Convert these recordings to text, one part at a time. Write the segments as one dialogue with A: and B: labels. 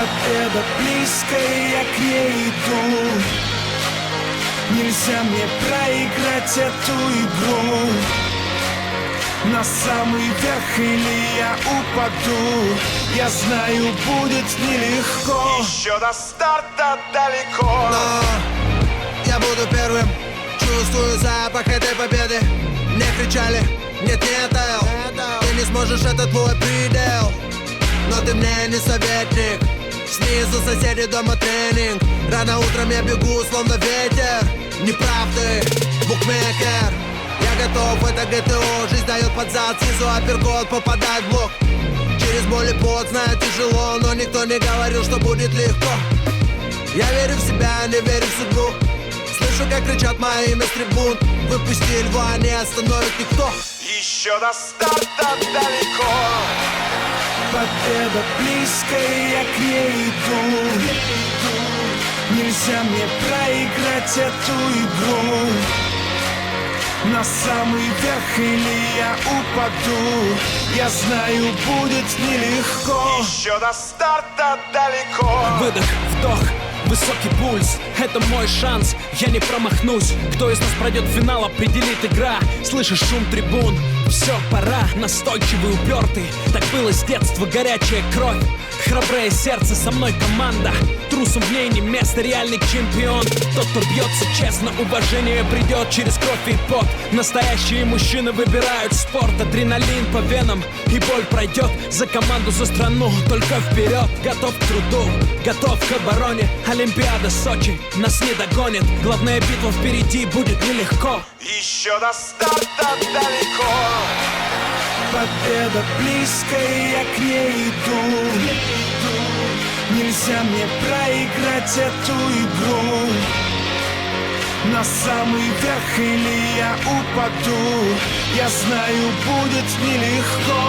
A: Победа близкая, я к ней иду. Нельзя мне проиграть эту игру. На самый верх или я упаду. Я знаю, будет нелегко.
B: Еще до старта далеко.
C: Но я буду первым. Чувствую запах этой победы. Мне кричали: нет, нет, Эл, ты не сможешь, это твой предел. Но ты мне не советник. Снизу соседи, дома тренинг. Рано утром я бегу, словно ветер. Неправды, букмекер. Я готов, это ГТО. Жизнь дает под зад, снизу апперкот, попадает в блок. Через боль и пот, знаю, тяжело, но никто не говорил, что будет легко. Я верю в себя, не верю в судьбу. Слышу, как кричат мое имя с трибун. Выпусти льва, не остановит никто.
B: Еще до старта далеко.
A: Победа близкая, я к ней иду. Нельзя мне проиграть эту игру. На самый верх или я упаду. Я знаю, будет нелегко.
B: Еще до старта далеко.
D: Выдох, вдох, высокий пульс. Это мой шанс, я не промахнусь. Кто из нас пройдет в финал, определит игра. Слышишь шум трибун? Все, пора, настойчивый, упертый. Так было с детства, горячая кровь. Храброе сердце, со мной команда. Трусом в ней не место, реальный чемпион. Тот, кто бьется честно, уважение придет через кровь и пот. Настоящие мужчины выбирают спорт. Адреналин по венам, и боль пройдет. За команду, за страну, только вперед. Готов к труду, готов к обороне. Олимпиада, Сочи, нас не догонит. Главная битва впереди, будет нелегко.
B: Еще до старта далеко.
A: Победа близкая, я к ней иду. Нельзя мне проиграть эту игру. На самый верх или я упаду. Я знаю, будет нелегко.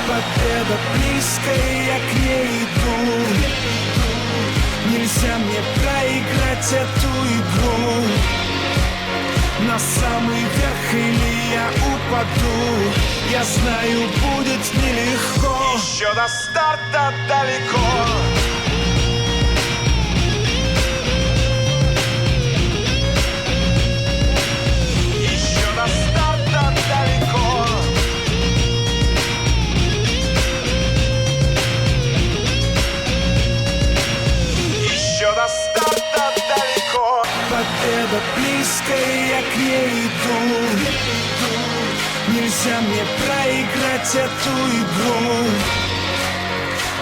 A: Победа близкая, я к ней иду. Нельзя мне проиграть эту игру. На самый верх или я упаду. Я знаю, будет нелегко.
B: Еще до старта далеко. Еще до старта далеко. Еще до старта далеко.
A: Победа близкая, я к ней иду. Нельзя мне проиграть эту игру.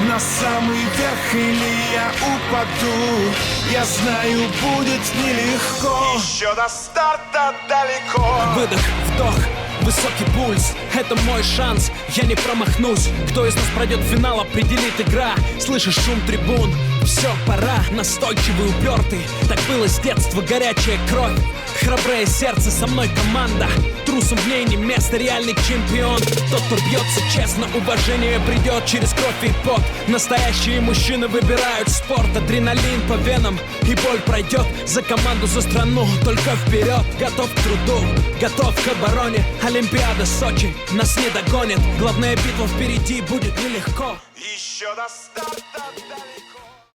A: На самый верх или я упаду. Я знаю, будет нелегко.
B: Еще до старта далеко.
D: Выдох, вдох, высокий пульс. Это мой шанс, я не промахнусь. Кто из нас пройдет в финал, определит игра. Слышишь шум трибун? Все, пора, настойчивый, упертый. Так было с детства, горячая кровь. Храброе сердце, со мной команда. Трусом в ней не место, реальный чемпион. Тот, кто бьется честно, уважение придет через кровь и пот. Настоящие мужчины выбирают спорт. Адреналин по венам, и боль пройдет. За команду, за страну, только вперед. Готов к труду, готов к обороне. Олимпиада, Сочи, нас не догонит. Главная битва впереди, будет нелегко.
B: Еще до старта далеко.